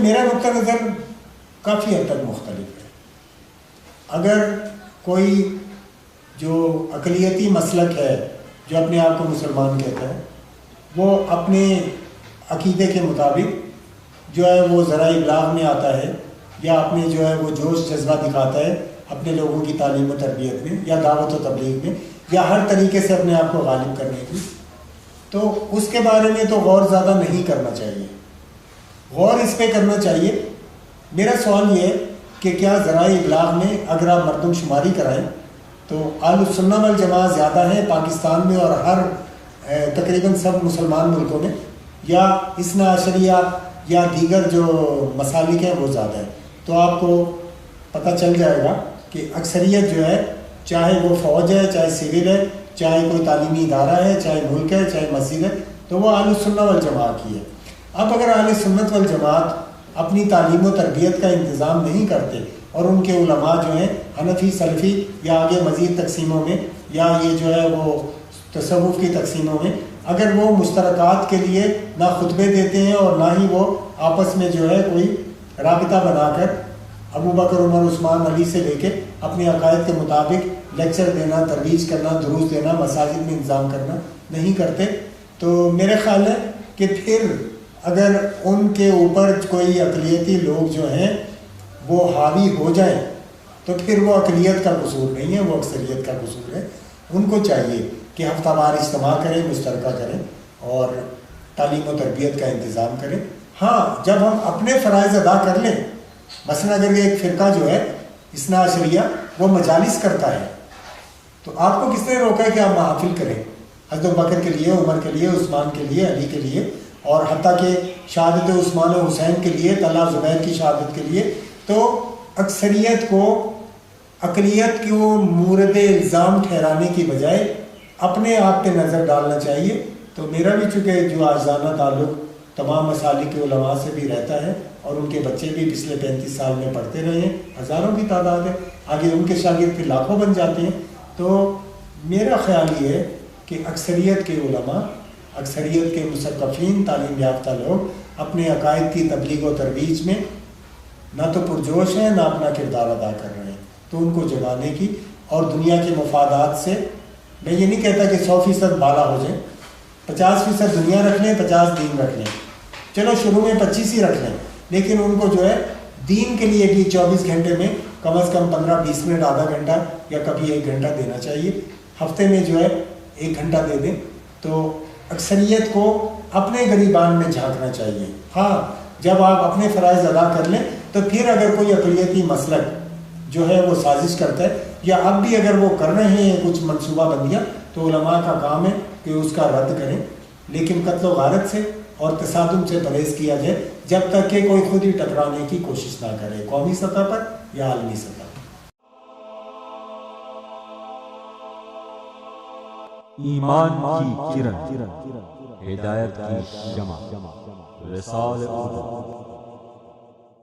میرا نقطہ نظر کافی حد تک مختلف ہے. اگر کوئی جو اقلیتی مسلک ہے جو اپنے آپ کو مسلمان کہتا ہے، وہ اپنے عقیدے کے مطابق جو ہے وہ ذرائع ابلاغ میں آتا ہے یا اپنے جو ہے وہ جوش جذبہ دکھاتا ہے اپنے لوگوں کی تعلیم و تربیت میں یا دعوت و تبلیغ میں یا ہر طریقے سے اپنے آپ کو غالب کرنے کی، تو اس کے بارے میں تو غور زیادہ نہیں کرنا چاہیے. غور اس پہ کرنا چاہیے. میرا سوال یہ ہے کہ کیا ذرائع ابلاغ میں اگر آپ مردم شماری کرائیں تو اہل السنہ والجماعہ زیادہ ہیں پاکستان میں اور ہر تقریباً سب مسلمان ملکوں میں، یا اثنا عشریہ یا دیگر جو مسالک ہیں وہ زیادہ ہیں؟ تو آپ کو پتہ چل جائے گا کہ اکثریت جو ہے، چاہے وہ فوج ہے، چاہے سول ہے، چاہے کوئی تعلیمی ادارہ ہے، چاہے ملک ہے، چاہے مسجد ہے، تو وہ اہل السنہ والجماعہ کی ہے. اب اگر اہل سنت والجماعت اپنی تعلیم و تربیت کا انتظام نہیں کرتے اور ان کے علماء جو ہیں حنفی، سلفی یا آگے مزید تقسیموں میں یا یہ جو ہے وہ تصوف کی تقسیموں میں، اگر وہ مشترکات کے لیے نہ خطبے دیتے ہیں اور نہ ہی وہ آپس میں جو ہے کوئی رابطہ بنا کر ابو بکر، عمر، عثمان، علی سے لے کے اپنے عقائد کے مطابق لیکچر دینا، ترویج کرنا، دروس دینا، مساجد میں انتظام کرنا نہیں کرتے، تو میرے خیال ہے کہ پھر اگر ان کے اوپر کوئی اقلیتی لوگ جو ہیں وہ حاوی ہو جائیں تو پھر وہ اقلیت کا قصور نہیں ہے، وہ اکثریت کا قصور ہے. ان کو چاہیے کہ ہفتہ وار اجتماع کریں، مشترکہ کریں اور تعلیم و تربیت کا انتظام کریں. ہاں، جب ہم اپنے فرائض ادا کر لیں، مثلا اگر یہ ایک فرقہ جو ہے اثنا عشریہ وہ مجالس کرتا ہے، تو آپ کو کس نے روکا ہے کہ آپ محافل کریں حضرت بکر کے لیے، عمر کے لیے، عثمان کے لیے، علی کے لیے، اور حتیٰ کہ شہادت عثمان و حسین کے لیے، طلحہ زبیر کی شہادت کے لیے؟ تو اکثریت کو اقلیت کو مورد الزام ٹھہرانے کی بجائے اپنے آپ پہ نظر ڈالنا چاہیے. تو میرا بھی چونکہ جو آجزانہ تعلق تمام مسالک کے علماء سے بھی رہتا ہے اور ان کے بچے بھی پچھلے 35 سال میں پڑھتے رہے ہیں، ہزاروں کی تعداد ہے، آگے ان کے شاگرد پھر لاکھوں بن جاتے ہیں. تو میرا خیال یہ ہے کہ اکثریت کے علماء، اکثریت کے مثقفین، تعلیم یافتہ لوگ اپنے عقائد کی تبلیغ و ترویج میں نہ تو پرجوش ہیں، نہ اپنا کردار ادا کر رہے ہیں. تو ان کو جگانے کی اور دنیا کے مفادات سے، میں یہ نہیں کہتا کہ 100% بالا ہو جائیں، 50% دنیا رکھ لیں، 50 دین رکھ لیں، چلو شروع میں 25 ہی رکھ لیں، لیکن ان کو جو ہے دین کے لیے بھی 24 گھنٹے میں کم از کم 15-20 منٹ، آدھا گھنٹہ یا کبھی 1 گھنٹہ دینا چاہیے. ہفتے میں جو ہے 1 گھنٹہ دے دیں. تو اکثریت کو اپنے گریبان میں جھانکنا چاہیے. ہاں، جب آپ اپنے فرائض ادا کر لیں تو پھر اگر کوئی اقلیتی مسلک جو ہے وہ سازش کرتا ہے، یا اب بھی اگر وہ کر رہے ہیں کچھ منصوبہ بندیاں، تو علماء کا کام ہے کہ اس کا رد کریں، لیکن قتل و غارت سے اور تصادم سے پرہیز کیا جائے جب تک کہ کوئی خود ہی ٹکرانے کی کوشش نہ کرے، قومی سطح پر یا عالمی سطح پر. ایمان کی کرن، ہدایت کی شمع، رسالہ